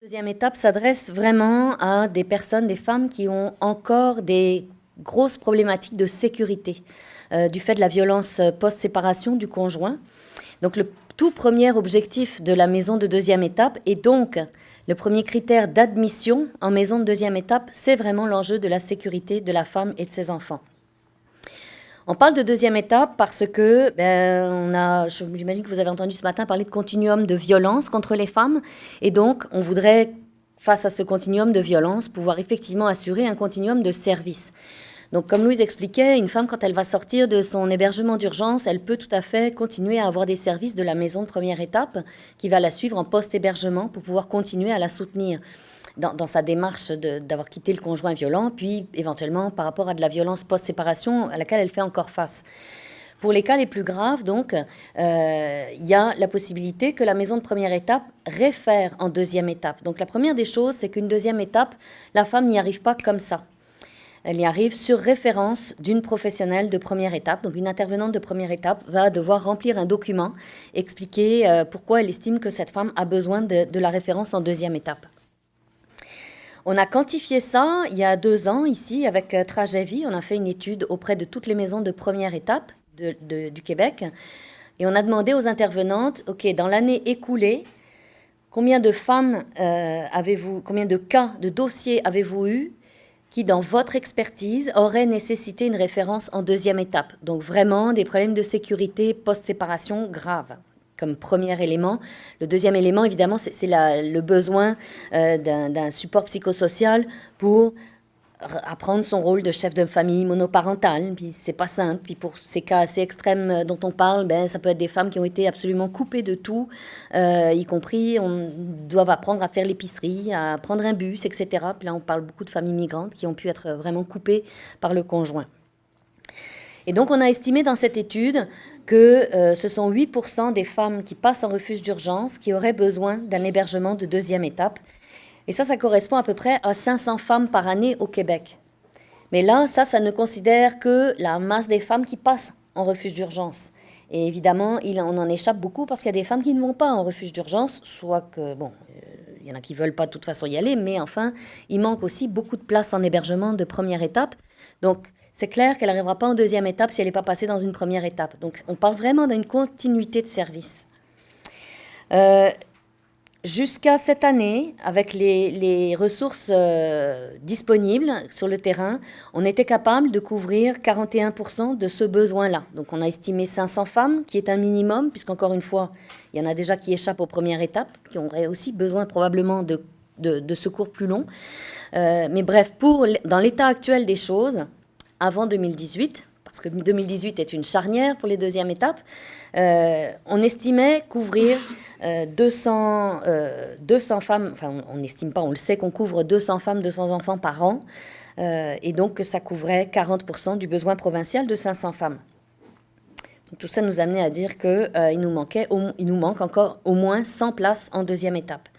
Deuxième étape s'adresse vraiment à des personnes, des femmes qui ont encore des grosses problématiques de sécurité du fait de la violence post-séparation du conjoint. Donc le tout premier objectif de la maison de deuxième étape et donc le premier critère d'admission en maison de deuxième étape, c'est vraiment l'enjeu de la sécurité de la femme et de ses enfants. On parle de deuxième étape parce que, j'imagine que vous avez entendu ce matin parler de continuum de violence contre les femmes. Et donc, on voudrait, face à ce continuum de violence, pouvoir effectivement assurer un continuum de service. Donc, comme Louise expliquait, une femme, quand elle va sortir de son hébergement d'urgence, elle peut tout à fait continuer à avoir des services de la maison de première étape qui va la suivre en post-hébergement pour pouvoir continuer à la soutenir dans sa démarche d'avoir quitté le conjoint violent, puis éventuellement par rapport à de la violence post-séparation à laquelle elle fait encore face. Pour les cas les plus graves, donc, il y a la possibilité que la maison de première étape réfère en deuxième étape. Donc la première des choses, c'est qu'une deuxième étape, la femme n'y arrive pas comme ça. Elle y arrive sur référence d'une professionnelle de première étape. Donc une intervenante de première étape va devoir remplir un document, expliquer pourquoi elle estime que cette femme a besoin de la référence en deuxième étape. On a quantifié ça il y a 2 ans ici avec Trajet Vie. On a fait une étude auprès de toutes les maisons de première étape du Québec. Et on a demandé aux intervenantes, OK, dans l'année écoulée, combien de femmes avez-vous, combien de cas, de dossiers avez-vous eu qui, dans votre expertise, auraient nécessité une référence en deuxième étape? Donc vraiment des problèmes de sécurité post-séparation graves comme premier élément. Le deuxième élément, évidemment, c'est le besoin d'un support psychosocial pour apprendre son rôle de chef de famille monoparentale. Puis c'est pas simple. Puis pour ces cas assez extrêmes dont on parle, ça peut être des femmes qui ont été absolument coupées de tout, y compris doivent apprendre à faire l'épicerie, à prendre un bus, etc. Puis là, on parle beaucoup de familles migrantes qui ont pu être vraiment coupées par le conjoint. Et donc, on a estimé dans cette étude que ce sont 8% des femmes qui passent en refuge d'urgence qui auraient besoin d'un hébergement de deuxième étape. Et ça correspond à peu près à 500 femmes par année au Québec. Mais là, ça ne considère que la masse des femmes qui passent en refuge d'urgence. Et évidemment, on en échappe beaucoup parce qu'il y a des femmes qui ne vont pas en refuge d'urgence, soit que, il y en a qui ne veulent pas de toute façon y aller, mais enfin, il manque aussi beaucoup de places en hébergement de première étape. Donc, c'est clair qu'elle n'arrivera pas en deuxième étape si elle n'est pas passée dans une première étape. Donc, on parle vraiment d'une continuité de service. Jusqu'à cette année, avec les ressources disponibles sur le terrain, on était capable de couvrir 41% de ce besoin-là. Donc, on a estimé 500 femmes, qui est un minimum, puisqu'encore une fois, il y en a déjà qui échappent aux premières étapes, qui auraient aussi besoin probablement de secours plus longs. Mais bref, dans l'état actuel des choses, avant 2018, parce que 2018 est une charnière pour les deuxièmes étapes, on estimait couvrir 200 femmes, enfin on n'estime pas, on le sait qu'on couvre 200 femmes, 200 enfants par an, et donc que ça couvrait 40% du besoin provincial de 500 femmes. Donc, tout ça nous amenait à dire qu'il nous manque encore au moins 100 places en deuxième étape.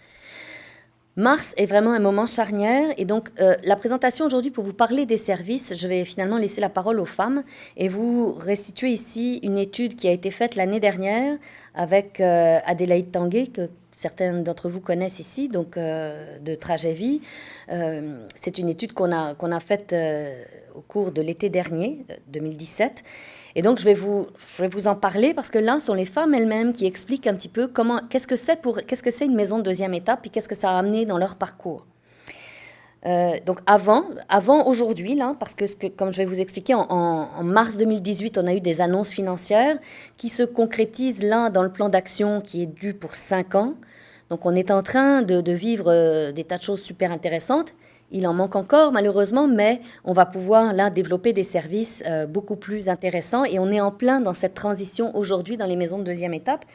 Mars est vraiment un moment charnière et donc la présentation aujourd'hui pour vous parler des services, je vais finalement laisser la parole aux femmes et vous restituer ici une étude qui a été faite l'année dernière avec Adélaïde Tanguay, que certains d'entre vous connaissent ici, donc de Trajet Vie. C'est une étude qu'on a faite au cours de l'été dernier, 2017. Et donc, je vais vous en parler parce que là, ce sont les femmes elles-mêmes qui expliquent un petit peu qu'est-ce que c'est une maison de deuxième étape et qu'est-ce que ça a amené dans leur parcours. Donc, avant aujourd'hui, là, parce que comme je vais vous expliquer, en mars 2018, on a eu des annonces financières qui se concrétisent là dans le plan d'action qui est dû pour 5 ans. Donc, on est en train de vivre des tas de choses super intéressantes. Il en manque encore, malheureusement, mais on va pouvoir, là, développer des services beaucoup plus intéressants. Et on est en plein dans cette transition aujourd'hui dans les maisons de deuxième étape.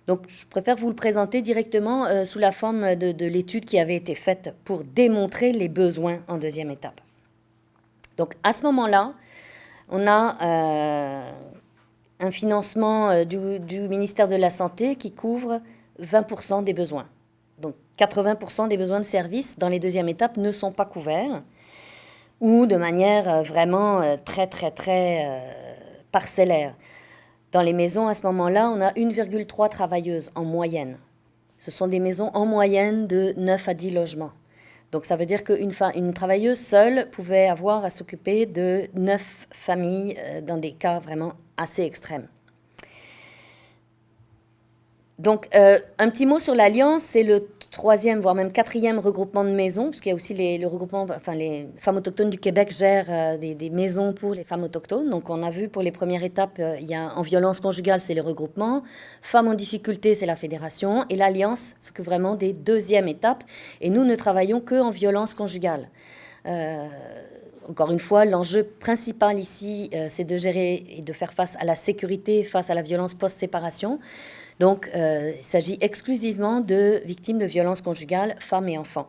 Donc, je préfère vous le présenter directement sous la forme de l'étude qui avait été faite pour démontrer les besoins en deuxième étape. Donc, à ce moment-là, on a un financement du ministère de la Santé qui couvre 20% des besoins. Donc, 80% des besoins de services dans les deuxièmes étapes ne sont pas couverts ou de manière vraiment très parcellaire. Dans les maisons, à ce moment-là, on a 1,3 travailleuses en moyenne Ce sont des maisons en moyenne de 9 à 10 logements. Donc ça veut dire qu'une travailleuse seule pouvait avoir à s'occuper de 9 familles dans des cas vraiment assez extrêmes. Donc, un petit mot sur l'Alliance, c'est le 3e, voire même 4e regroupement de maisons, puisqu'il y a aussi le regroupement, enfin les femmes autochtones du Québec gèrent des maisons pour les femmes autochtones. Donc, on a vu pour les premières étapes, il y a en violence conjugale, c'est le regroupement, femmes en difficulté, c'est la fédération, et l'Alliance s'occupe vraiment des 2e étapes. Et nous ne travaillons qu'en violence conjugale. Encore une fois, l'enjeu principal ici, c'est de gérer et de faire face à la sécurité, face à la violence post-séparation. Donc, il s'agit exclusivement de victimes de violences conjugales, femmes et enfants.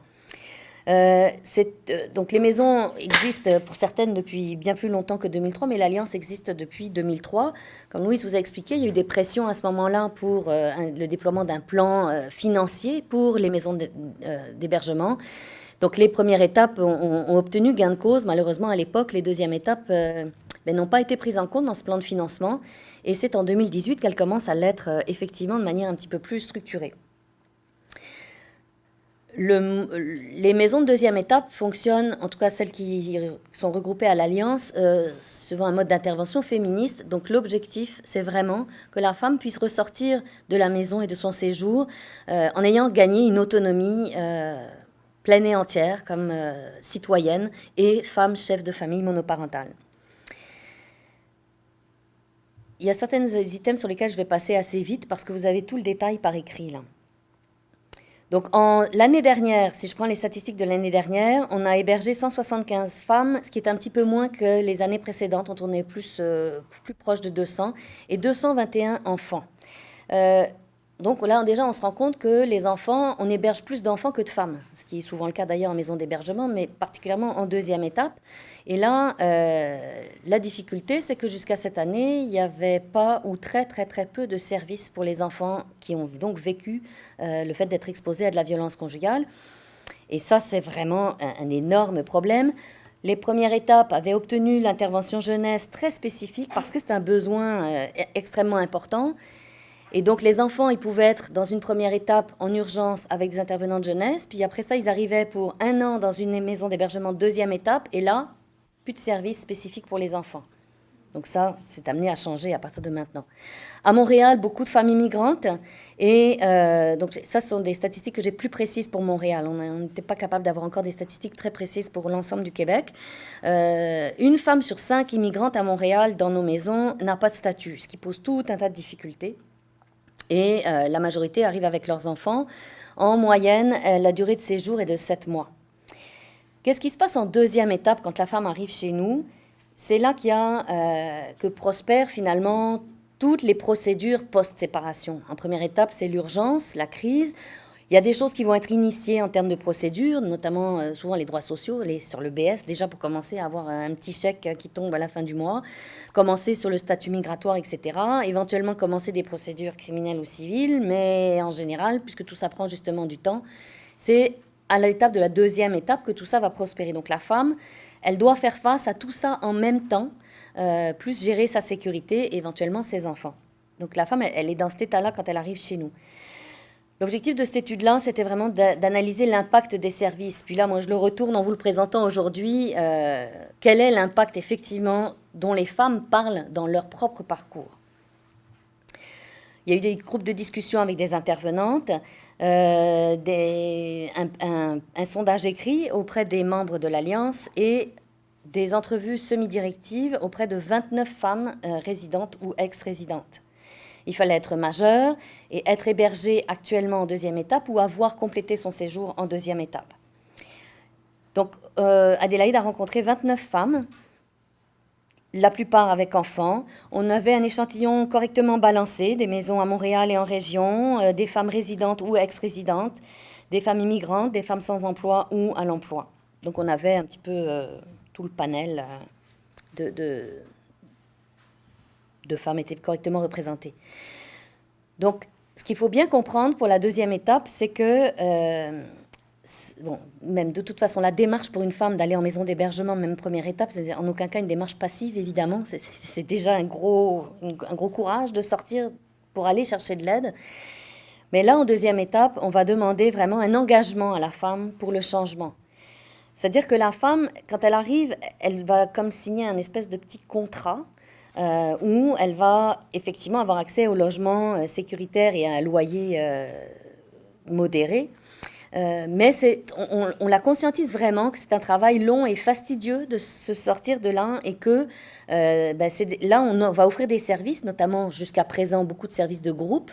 Donc, les maisons existent pour certaines depuis bien plus longtemps que 2003, mais l'Alliance existe depuis 2003. Comme Louise vous a expliqué, il y a eu des pressions à ce moment-là pour le déploiement d'un plan financier pour les maisons d'hébergement. Donc, les premières étapes ont obtenu gain de cause. Malheureusement, à l'époque, les 2e étapes n'ont pas été prises en compte dans ce plan de financement. Et c'est en 2018 qu'elles commencent à l'être effectivement de manière un petit peu plus structurée. Les maisons de 2e étape fonctionnent, en tout cas celles qui sont regroupées à l'Alliance, suivant un mode d'intervention féministe. Donc l'objectif, c'est vraiment que la femme puisse ressortir de la maison et de son séjour en ayant gagné une autonomie pleine et entière comme citoyenne et femme chef de famille monoparentale. Il y a certains items sur lesquels je vais passer assez vite parce que vous avez tout le détail par écrit là. Donc l'année dernière, si je prends les statistiques de l'année dernière, on a hébergé 175 femmes, ce qui est un petit peu moins que les années précédentes, on tournait plus proche de 200, et 221 enfants. Donc là, déjà, on se rend compte que les enfants, on héberge plus d'enfants que de femmes, ce qui est souvent le cas d'ailleurs en maison d'hébergement, mais particulièrement en 2e étape. Et là, la difficulté, c'est que jusqu'à cette année, il n'y avait pas ou très peu de services pour les enfants qui ont donc vécu le fait d'être exposés à de la violence conjugale. Et ça, c'est vraiment un énorme problème. Les premières étapes avaient obtenu l'intervention jeunesse très spécifique parce que c'est un besoin extrêmement important. Et donc, les enfants, ils pouvaient être dans une première étape en urgence avec des intervenants de jeunesse. Puis après ça, ils arrivaient pour 1 an dans une maison d'hébergement 2e étape. Et là, plus de services spécifiques pour les enfants. Donc ça, c'est amené à changer à partir de maintenant. À Montréal, beaucoup de familles migrantes. Et donc ça, ce sont des statistiques que j'ai plus précises pour Montréal. On n'était pas capable d'avoir encore des statistiques très précises pour l'ensemble du Québec. Une femme sur 5 immigrantes à Montréal, dans nos maisons, n'a pas de statut, ce qui pose tout un tas de difficultés. Et la majorité arrive avec leurs enfants. En moyenne, la durée de séjour est de 7 mois. Qu'est-ce qui se passe en 2e étape quand la femme arrive chez nous? C'est là qu'il y a que prospèrent finalement toutes les procédures post-séparation. En première étape, c'est l'urgence, la crise. Il y a des choses qui vont être initiées en termes de procédures, notamment souvent les droits sociaux, sur le BS, déjà pour commencer à avoir un petit chèque qui tombe à la fin du mois, commencer sur le statut migratoire, etc., éventuellement commencer des procédures criminelles ou civiles, mais en général, puisque tout ça prend justement du temps, c'est à l'étape de la 2e étape que tout ça va prospérer. Donc la femme, elle doit faire face à tout ça en même temps, plus gérer sa sécurité et éventuellement ses enfants. Donc la femme, elle est dans cet état-là quand elle arrive chez nous. L'objectif de cette étude-là, c'était vraiment d'analyser l'impact des services. Puis là, moi, je le retourne en vous le présentant aujourd'hui. Quel est l'impact, effectivement, dont les femmes parlent dans leur propre parcours? Il y a eu des groupes de discussion avec des intervenantes, un sondage écrit auprès des membres de l'Alliance et des entrevues semi-directives auprès de 29 femmes résidentes ou ex-résidentes. Il fallait être majeur et être hébergé actuellement en 2e étape ou avoir complété son séjour en 2e étape. Donc, Adélaïde a rencontré 29 femmes, la plupart avec enfants. On avait un échantillon correctement balancé, des maisons à Montréal et en région, des femmes résidentes ou ex-résidentes, des femmes immigrantes, des femmes sans emploi ou à l'emploi. Donc, on avait un petit peu tout le panel de femmes étaient correctement représentées. Donc, ce qu'il faut bien comprendre pour la 2e étape, c'est que, même de toute façon, la démarche pour une femme d'aller en maison d'hébergement, même première étape, c'est en aucun cas une démarche passive, évidemment. C'est déjà un gros courage de sortir pour aller chercher de l'aide. Mais là, en deuxième étape, on va demander vraiment un engagement à la femme pour le changement. C'est-à-dire que la femme, quand elle arrive, elle va comme signer un espèce de petit contrat où elle va effectivement avoir accès au logement sécuritaire et à un loyer modéré. Mais on la conscientise vraiment que c'est un travail long et fastidieux de se sortir de là et que là, on va offrir des services, notamment jusqu'à présent beaucoup de services de groupe,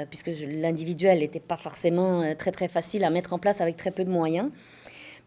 puisque l'individuel n'était pas forcément très très facile à mettre en place avec très peu de moyens.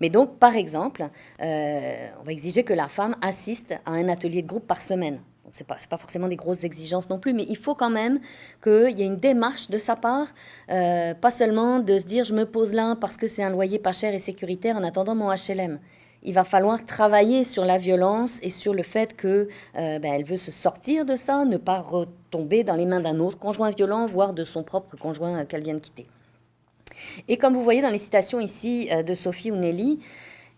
Mais donc, par exemple, on va exiger que la femme assiste à un atelier de groupe par semaine. Ce n'est pas forcément des grosses exigences non plus, mais il faut quand même qu'il y ait une démarche de sa part, pas seulement de se dire je me pose là parce que c'est un loyer pas cher et sécuritaire en attendant mon HLM. Il va falloir travailler sur la violence et sur le fait que elle veut se sortir de ça, ne pas retomber dans les mains d'un autre conjoint violent, voire de son propre conjoint qu'elle vient de quitter. Et comme vous voyez dans les citations ici de Sophie ou Nelly,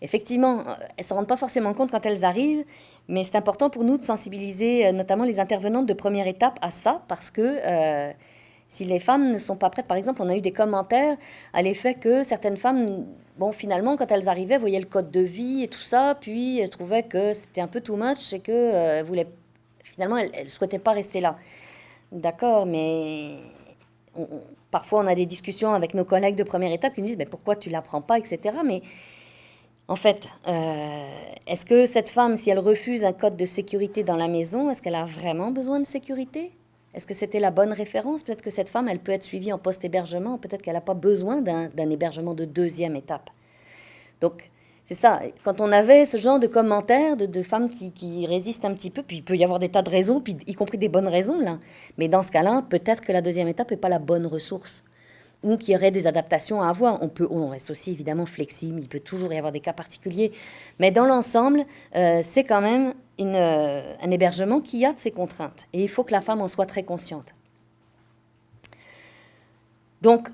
effectivement, elles ne se rendent pas forcément compte quand elles arrivent, mais c'est important pour nous de sensibiliser notamment les intervenantes de première étape à ça, parce que si les femmes ne sont pas prêtes, par exemple, on a eu des commentaires à l'effet que certaines femmes, bon, finalement, quand elles arrivaient, voyaient le code de vie et tout ça, puis elles trouvaient que c'était un peu too much et que finalement, elles ne souhaitaient pas rester là. D'accord, mais parfois on a des discussions avec nos collègues de première étape qui nous disent mais pourquoi tu ne l'apprends pas, etc. Mais en fait, est-ce que cette femme, si elle refuse un code de sécurité dans la maison, est-ce qu'elle a vraiment besoin de sécurité? Est-ce que c'était la bonne référence? Peut-être que cette femme, elle peut être suivie en post-hébergement, peut-être qu'elle n'a pas besoin d'un hébergement de deuxième étape. Donc, c'est ça. Quand on avait ce genre de commentaires de femmes qui résistent un petit peu, puis il peut y avoir des tas de raisons, puis y compris des bonnes raisons, là. Mais dans ce cas-là, peut-être que la deuxième étape n'est pas la bonne ressource, ou qu'il y aurait des adaptations à avoir. On reste aussi évidemment flexible, il peut toujours y avoir des cas particuliers, mais dans l'ensemble, c'est quand même un hébergement qui a de ses contraintes, et il faut que la femme en soit très consciente. Donc,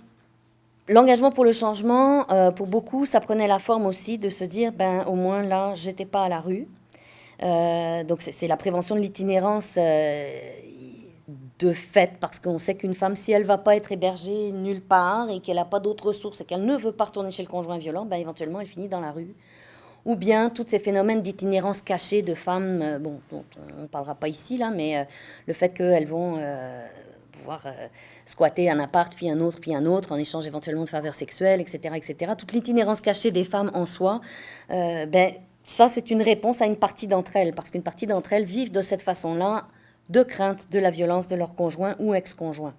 l'engagement pour le changement, pour beaucoup, ça prenait la forme aussi de se dire, au moins là, j'étais pas à la rue. Donc c'est la prévention de l'itinérance de fait, parce qu'on sait qu'une femme, si elle va pas être hébergée nulle part et qu'elle n'a pas d'autres ressources et qu'elle ne veut pas retourner chez le conjoint violent, éventuellement elle finit dans la rue. Ou bien tous ces phénomènes d'itinérance cachée de femmes, dont on ne parlera pas ici, là, mais le fait qu'elles vont pouvoir squatter un appart, puis un autre, en échange éventuellement de faveurs sexuelles, etc., etc. Toute l'itinérance cachée des femmes en soi, ça, c'est une réponse à une partie d'entre elles, parce qu'une partie d'entre elles vivent de cette façon-là, de crainte de la violence de leur conjoint ou ex-conjoint.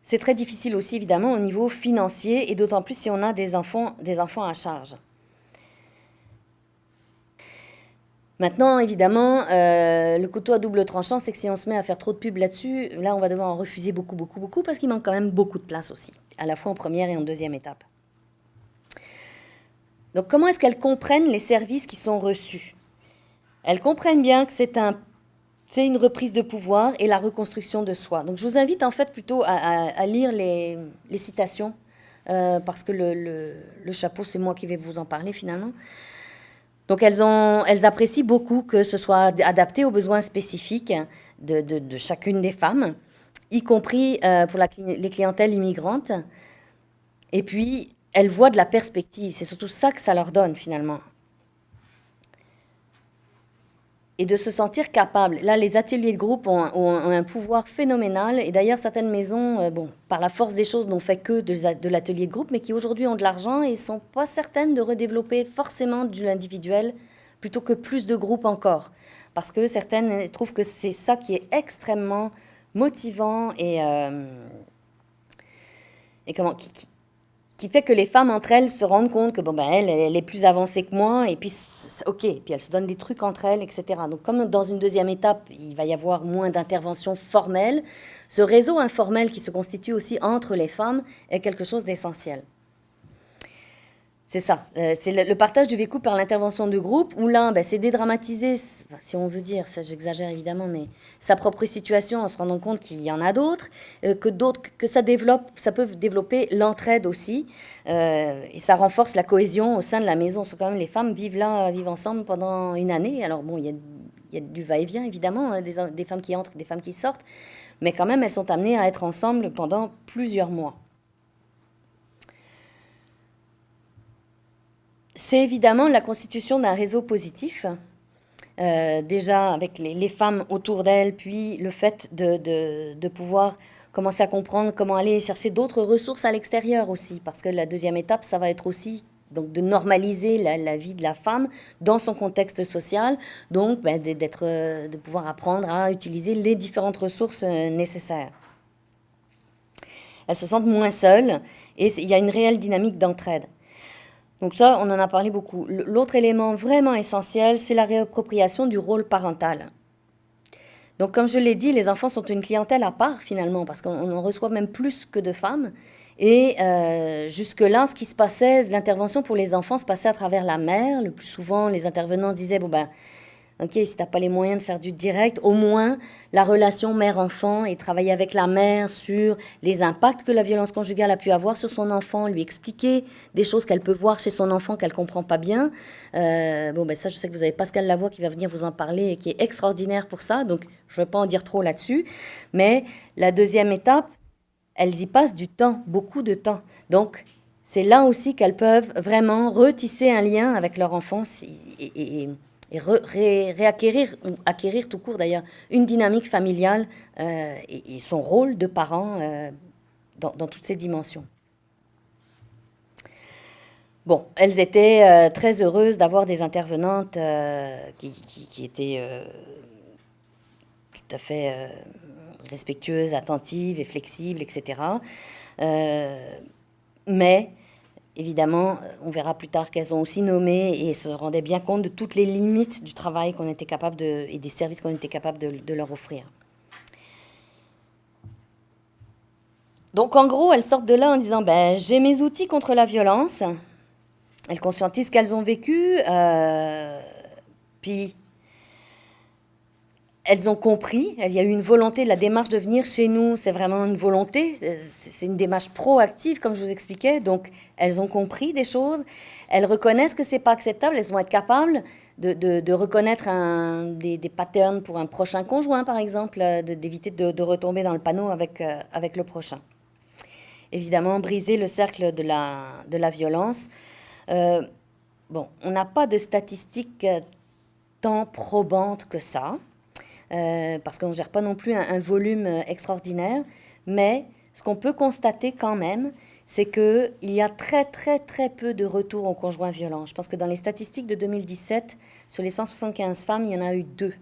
C'est très difficile aussi, évidemment, au niveau financier, et d'autant plus si on a des enfants à charge. Maintenant, évidemment, le couteau à double tranchant, c'est que si on se met à faire trop de pub là-dessus, là, on va devoir en refuser beaucoup, beaucoup, beaucoup, parce qu'il manque quand même beaucoup de place aussi, à la fois en première et en deuxième étape. Donc, comment est-ce qu'elles comprennent les services qui sont reçus? Elles comprennent bien que c'est une reprise de pouvoir et la reconstruction de soi. Donc, je vous invite en fait plutôt à lire les citations, parce que le chapeau, c'est moi qui vais vous en parler finalement. Donc, elles apprécient beaucoup que ce soit adapté aux besoins spécifiques de chacune des femmes, y compris pour les clientèles immigrantes. Et puis, elles voient de la perspective. C'est surtout ça que ça leur donne, finalement. Et de se sentir capable. Là, les ateliers de groupe ont un pouvoir phénoménal. Et d'ailleurs, certaines maisons, par la force des choses, n'ont fait que de l'atelier de groupe, mais qui aujourd'hui ont de l'argent et ne sont pas certaines de redévelopper forcément de l'individuel, plutôt que plus de groupes encore. Parce que certaines trouvent que c'est ça qui est extrêmement motivant et qui fait que les femmes entre elles se rendent compte que elle est plus avancée que moi, et puis ok, puis elles se donnent des trucs entre elles, etc. Donc comme dans une deuxième étape, il va y avoir moins d'interventions formelles, ce réseau informel qui se constitue aussi entre les femmes est quelque chose d'essentiel. C'est ça, c'est le partage du vécu par l'intervention de groupe, où là, c'est dédramatiser, si on veut dire, ça j'exagère évidemment, mais sa propre situation en se rendant compte qu'il y en a d'autres, que ça peut développer l'entraide aussi, et ça renforce la cohésion au sein de la maison. Parce que quand même, les femmes vivent ensemble pendant une année, alors bon, il y a du va-et-vient, évidemment, hein, des femmes qui entrent, des femmes qui sortent, mais quand même, elles sont amenées à être ensemble pendant plusieurs mois. C'est évidemment la constitution d'un réseau positif, déjà avec les femmes autour d'elles, puis le fait de pouvoir commencer à comprendre comment aller chercher d'autres ressources à l'extérieur aussi, parce que la deuxième étape, ça va être aussi donc de normaliser la vie de la femme dans son contexte social, donc de pouvoir apprendre à utiliser les différentes ressources nécessaires. Elles se sentent moins seules et il y a une réelle dynamique d'entraide. Donc ça, on en a parlé beaucoup. L'autre élément vraiment essentiel, c'est la réappropriation du rôle parental. Donc comme je l'ai dit, les enfants sont une clientèle à part finalement, parce qu'on en reçoit même plus que de femmes. Et jusque-là, ce qui se passait, l'intervention pour les enfants se passait à travers la mère. Le plus souvent, les intervenants disaient, bon ben, ok, si t'as pas les moyens de faire du direct, au moins la relation mère-enfant et travailler avec la mère sur les impacts que la violence conjugale a pu avoir sur son enfant, lui expliquer des choses qu'elle peut voir chez son enfant qu'elle comprend pas bien. Bon, ben ça, je sais que vous avez Pascal Lavoie qui va venir vous en parler et qui est extraordinaire pour ça, donc je ne vais pas en dire trop là-dessus. Mais la deuxième étape, elles y passent du temps, beaucoup de temps. Donc, c'est là aussi qu'elles peuvent vraiment retisser un lien avec leur enfant et réacquérir, ou acquérir tout court d'ailleurs, une dynamique familiale et son rôle de parent dans toutes ces dimensions. Bon, elles étaient très heureuses d'avoir des intervenantes qui étaient tout à fait respectueuses, attentives et flexibles, etc. Mais évidemment, on verra plus tard qu'elles ont aussi nommé et se rendaient bien compte de toutes les limites du travail qu'on était capable et des services qu'on était capable de leur offrir. Donc en gros, elles sortent de là en disant ben, j'ai mes outils contre la violence. Elles conscientisent qu'elles ont vécu, puis elles ont compris, il y a eu une volonté, la démarche de venir chez nous, c'est vraiment une volonté, c'est une démarche proactive, comme je vous expliquais, donc elles ont compris des choses, elles reconnaissent que c'est pas acceptable, elles vont être capables de reconnaître des patterns pour un prochain conjoint, par exemple, d'éviter de retomber dans le panneau avec le prochain. Évidemment, briser le cercle de la violence. Bon, on n'a pas de statistiques tant probantes que ça. Parce qu'on ne gère pas non plus un volume extraordinaire, mais ce qu'on peut constater quand même, c'est qu'il y a très très très peu de retours aux conjoints violents. Je pense que dans les statistiques de 2017, sur les 175 femmes, il y en a eu 2.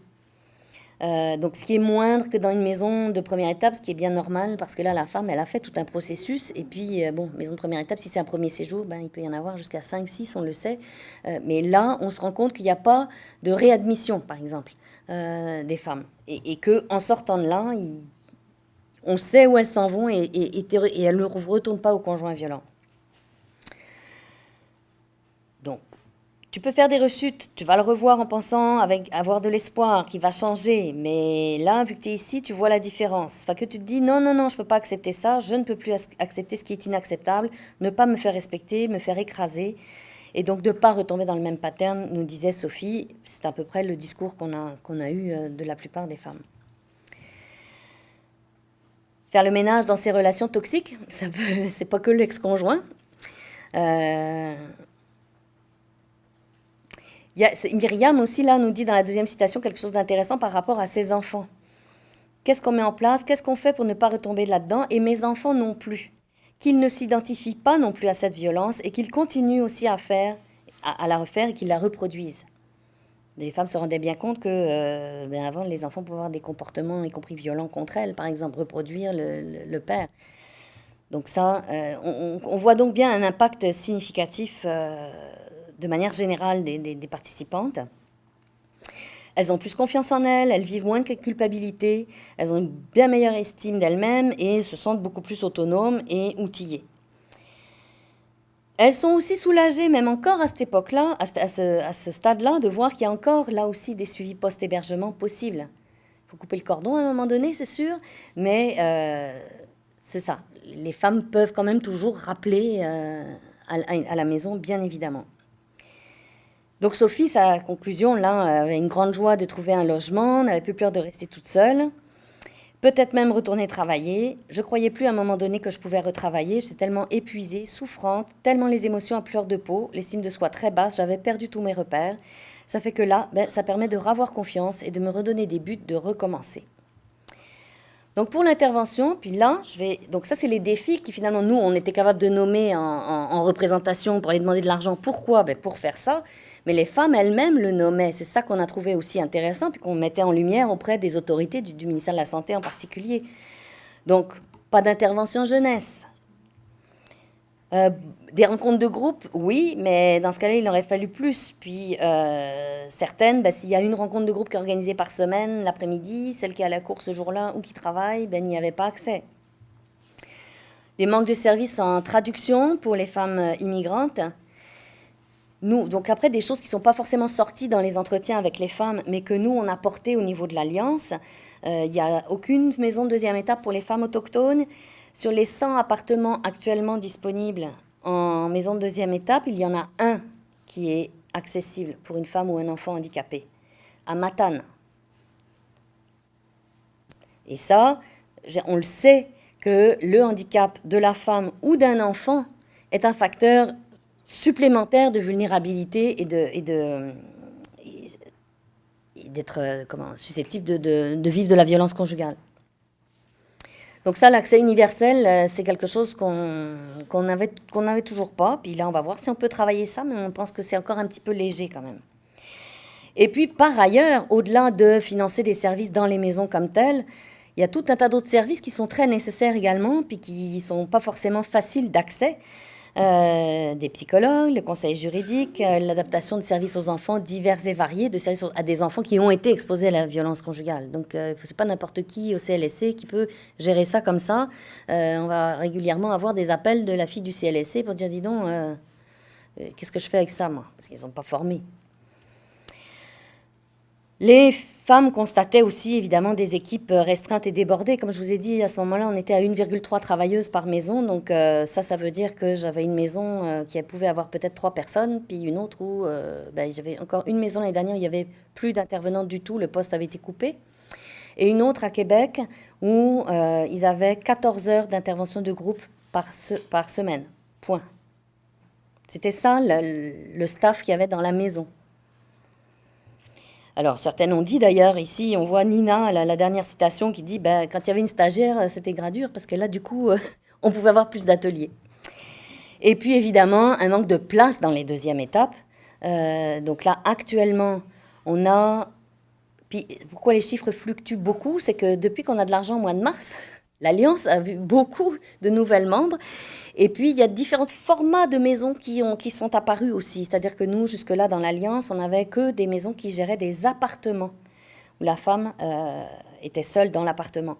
Donc ce qui est moindre que dans une maison de première étape, ce qui est bien normal, parce que là, la femme, elle a fait tout un processus, et puis, bon, maison de première étape, si c'est un premier séjour, ben, il peut y en avoir jusqu'à 5, 6, on le sait. Mais là, on se rend compte qu'il n'y a pas de réadmission, par exemple. Des femmes. Et qu'en sortant de là, on sait où elles s'en vont et elles ne retournent pas au conjoint violent. Donc, tu peux faire des rechutes, tu vas le revoir en pensant avoir de l'espoir, qu'il va changer. Mais là, vu que tu es ici, tu vois la différence. Enfin, que tu te dis, non, non, non, je ne peux pas accepter ça, je ne peux plus accepter ce qui est inacceptable, ne pas me faire respecter, me faire écraser. Et donc, de ne pas retomber dans le même pattern, nous disait Sophie, c'est à peu près le discours qu'on a eu de la plupart des femmes. Faire le ménage dans ces relations toxiques, c'est pas que l'ex-conjoint. Myriam aussi, là, nous dit dans la deuxième citation quelque chose d'intéressant par rapport à ses enfants. Qu'est-ce qu'on met en place? Qu'est-ce qu'on fait pour ne pas retomber là-dedans? Et mes enfants non plus. Qu'ils ne s'identifient pas non plus à cette violence et qu'ils continuent aussi à la refaire et qu'ils la reproduisent. Les femmes se rendaient bien compte que avant, les enfants pouvaient avoir des comportements, y compris violents contre elles, par exemple, reproduire le père. Donc ça, on voit donc bien un impact significatif de manière générale des participantes. Elles ont plus confiance en elles vivent moins de culpabilité, elles ont une bien meilleure estime d'elles-mêmes et se sentent beaucoup plus autonomes et outillées. Elles sont aussi soulagées, même encore à cette époque-là, à ce stade-là, de voir qu'il y a encore là aussi des suivis post-hébergement possibles. Il faut couper le cordon à un moment donné, c'est sûr, mais c'est ça. Les femmes peuvent quand même toujours rappeler à la maison, bien évidemment. Donc Sophie, sa conclusion, là, avait une grande joie de trouver un logement, n'avait plus peur de rester toute seule, peut-être même retourner travailler. Je croyais plus à un moment donné que je pouvais retravailler, j'étais tellement épuisée, souffrante, tellement les émotions à fleur de peau, l'estime de soi très basse, j'avais perdu tous mes repères. Ça fait que là, ça permet de ravoir confiance et de me redonner des buts, de recommencer. Donc pour l'intervention, puis là, donc ça c'est les défis qui finalement nous on était capable de nommer en représentation pour aller demander de l'argent. Pourquoi? Pour faire ça. Mais les femmes elles-mêmes le nommaient. C'est ça qu'on a trouvé aussi intéressant puis qu'on mettait en lumière auprès des autorités du ministère de la Santé en particulier. Donc pas d'intervention jeunesse. Des rencontres de groupe, oui, mais dans ce cas-là, il aurait fallu plus. Puis certaines, s'il y a une rencontre de groupe qui est organisée par semaine, l'après-midi, celle qui est à la cour ce jour-là ou qui travaille, il n'y avait pas accès. Des manques de services en traduction pour les femmes immigrantes. Nous, donc après, des choses qui ne sont pas forcément sorties dans les entretiens avec les femmes, mais que nous, on a portées au niveau de l'Alliance. Il n'y a aucune maison de deuxième étape pour les femmes autochtones. Sur les 100 appartements actuellement disponibles en maison de deuxième étape, il y en a un qui est accessible pour une femme ou un enfant handicapé, à Matane. Et ça, on le sait que le handicap de la femme ou d'un enfant est un facteur supplémentaire de vulnérabilité et d'être susceptible de vivre de la violence conjugale. Donc ça, l'accès universel, c'est quelque chose qu'on n'avait toujours pas. Puis là, on va voir si on peut travailler ça, mais on pense que c'est encore un petit peu léger quand même. Et puis, par ailleurs, au-delà de financer des services dans les maisons comme telles, il y a tout un tas d'autres services qui sont très nécessaires également, puis qui ne sont pas forcément faciles d'accès. Des psychologues, le conseil juridique, l'adaptation de services aux enfants divers et variés, de services à des enfants qui ont été exposés à la violence conjugale. Donc, c'est pas n'importe qui au CLSC qui peut gérer ça comme ça. On va régulièrement avoir des appels de la fille du CLSC pour dire, dis donc, qu'est-ce que je fais avec ça, moi? Parce qu'ils ne sont pas formés. Les femmes constataient aussi, évidemment, des équipes restreintes et débordées. Comme je vous ai dit, à ce moment-là, on était à 1,3 travailleuses par maison. Donc, ça veut dire que j'avais une maison qui pouvait avoir peut-être 3 personnes, puis une autre où j'avais encore une maison l'année dernière où il n'y avait plus d'intervenantes du tout, le poste avait été coupé. Et une autre à Québec où ils avaient 14 heures d'intervention de groupe par semaine. Point. C'était ça le staff qu'il y avait dans la maison. Alors, certaines ont dit d'ailleurs, ici, on voit Nina, la dernière citation, qui dit quand il y avait une stagiaire, c'était gradure, parce que là, du coup, on pouvait avoir plus d'ateliers. Et puis, évidemment, un manque de place dans les deuxièmes étapes. Donc là, actuellement, on a... Puis, pourquoi les chiffres fluctuent beaucoup? C'est que depuis qu'on a de l'argent au mois de mars, l'Alliance a vu beaucoup de nouvelles membres. Et puis, il y a différents formats de maisons qui sont apparus aussi. C'est-à-dire que nous, jusque-là, dans l'Alliance, on n'avait que des maisons qui géraient des appartements, où la femme était seule dans l'appartement.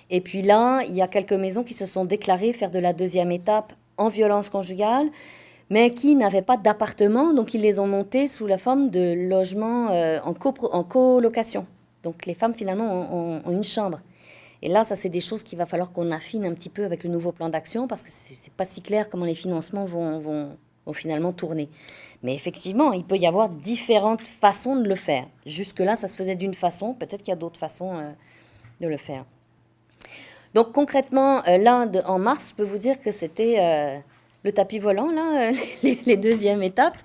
Et puis là, il y a quelques maisons qui se sont déclarées faire de la deuxième étape en violence conjugale, mais qui n'avaient pas d'appartement, donc ils les ont montées sous la forme de logements en colocation. Donc les femmes, finalement, ont une chambre. Et là, ça, c'est des choses qu'il va falloir qu'on affine un petit peu avec le nouveau plan d'action, parce que c'est pas si clair comment les financements vont finalement tourner. Mais effectivement, il peut y avoir différentes façons de le faire. Jusque-là, ça se faisait d'une façon, peut-être qu'il y a d'autres façons de le faire. Donc concrètement, là, en mars, je peux vous dire que c'était le tapis volant, là, les deuxièmes étapes.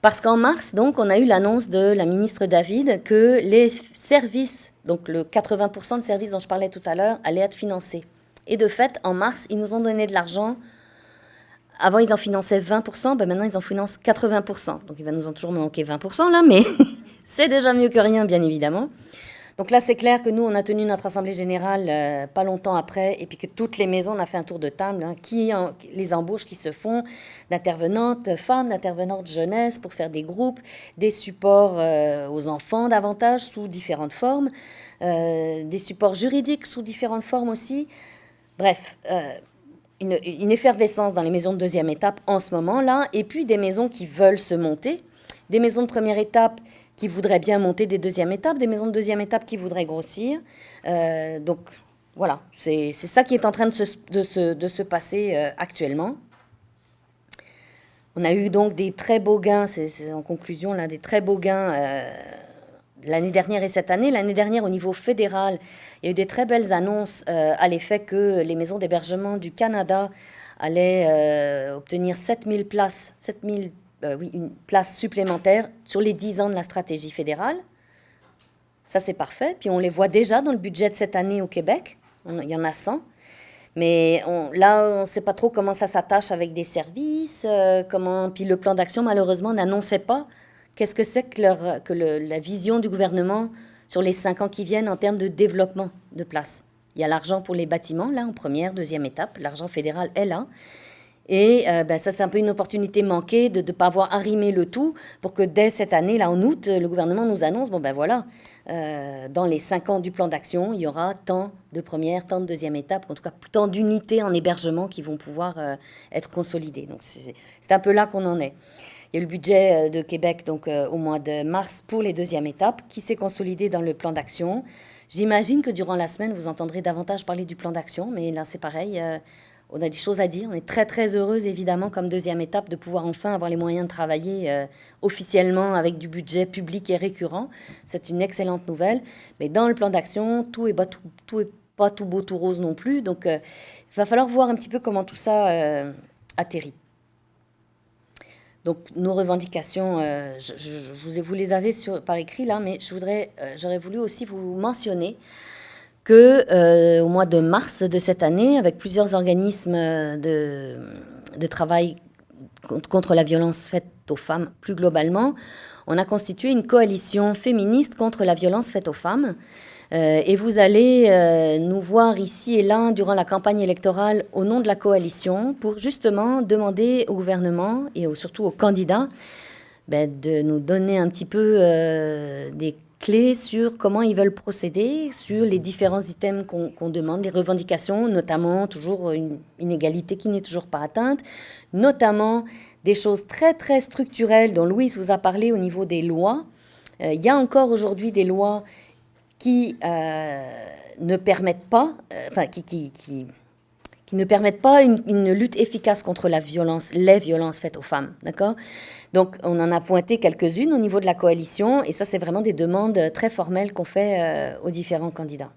Parce qu'en mars, donc, on a eu l'annonce de la ministre David que les services, donc le 80% de services dont je parlais tout à l'heure, allaient être financés. Et de fait, en mars, ils nous ont donné de l'argent. Avant, ils en finançaient 20%, maintenant, ils en financent 80%. Donc, il va nous en toujours manquer 20% là, mais c'est déjà mieux que rien, bien évidemment. Donc là, c'est clair que nous, on a tenu notre assemblée générale pas longtemps après, et puis que toutes les maisons, on a fait un tour de table, les embauches qui se font d'intervenantes femmes, d'intervenantes jeunesse pour faire des groupes, des supports aux enfants davantage sous différentes formes, des supports juridiques sous différentes formes aussi. Bref, une effervescence dans les maisons de deuxième étape en ce moment-là, et puis des maisons qui veulent se monter, des maisons de première étape qui voudraient bien monter des deuxièmes étapes, des maisons de deuxième étape qui voudraient grossir. Donc, voilà, c'est ça qui est en train de se passer actuellement. On a eu donc des très beaux gains, c'est en conclusion là, des très beaux gains l'année dernière et cette année. L'année dernière, au niveau fédéral, il y a eu des très belles annonces à l'effet que les maisons d'hébergement du Canada allaient obtenir 7000 places, oui, une place supplémentaire sur les 10 ans de la stratégie fédérale. Ça, c'est parfait. Puis on les voit déjà dans le budget de cette année au Québec. Il y en a 100. Mais là, on ne sait pas trop comment ça s'attache avec des services, comment. Puis le plan d'action, malheureusement, n'annonçait pas qu'est-ce que c'est que la vision du gouvernement sur les 5 ans qui viennent en termes de développement de places. Il y a l'argent pour les bâtiments, là, en première, deuxième étape. L'argent fédéral est là. Et ça, c'est un peu une opportunité manquée de ne pas avoir arrimé le tout pour que dès cette année, là, en août, le gouvernement nous annonce, bon ben voilà, dans les 5 ans du plan d'action, il y aura tant de première, tant de deuxième étape, en tout cas tant d'unités en hébergement qui vont pouvoir être consolidées. Donc c'est un peu là qu'on en est. Il y a le budget de Québec donc au mois de mars pour les deuxièmes étapes qui s'est consolidé dans le plan d'action. J'imagine que durant la semaine, vous entendrez davantage parler du plan d'action, mais là c'est pareil. On a des choses à dire. On est très, très heureuse, évidemment, comme deuxième étape, de pouvoir enfin avoir les moyens de travailler officiellement avec du budget public et récurrent. C'est une excellente nouvelle. Mais dans le plan d'action, tout est pas tout beau, tout rose non plus. Donc, il va falloir voir un petit peu comment tout ça atterrit. Donc, nos revendications, vous les avez par écrit là, mais j'aurais voulu aussi vous mentionner que au mois de mars de cette année, avec plusieurs organismes de travail contre la violence faite aux femmes plus globalement, on a constitué une coalition féministe contre la violence faite aux femmes. Et vous allez nous voir ici et là durant la campagne électorale au nom de la coalition pour justement demander au gouvernement et surtout aux candidats de nous donner un petit peu des clés sur comment ils veulent procéder, sur les différents items qu'on demande, les revendications, notamment toujours une égalité qui n'est toujours pas atteinte, notamment des choses très, très structurelles dont Louise vous a parlé au niveau des lois. Il y a encore aujourd'hui des lois qui ne permettent pas, qui ne permettent pas une lutte efficace contre les violences faites aux femmes, d'accord? Donc, on en a pointé quelques-unes au niveau de la coalition, et ça, c'est vraiment des demandes très formelles qu'on fait aux différents candidats.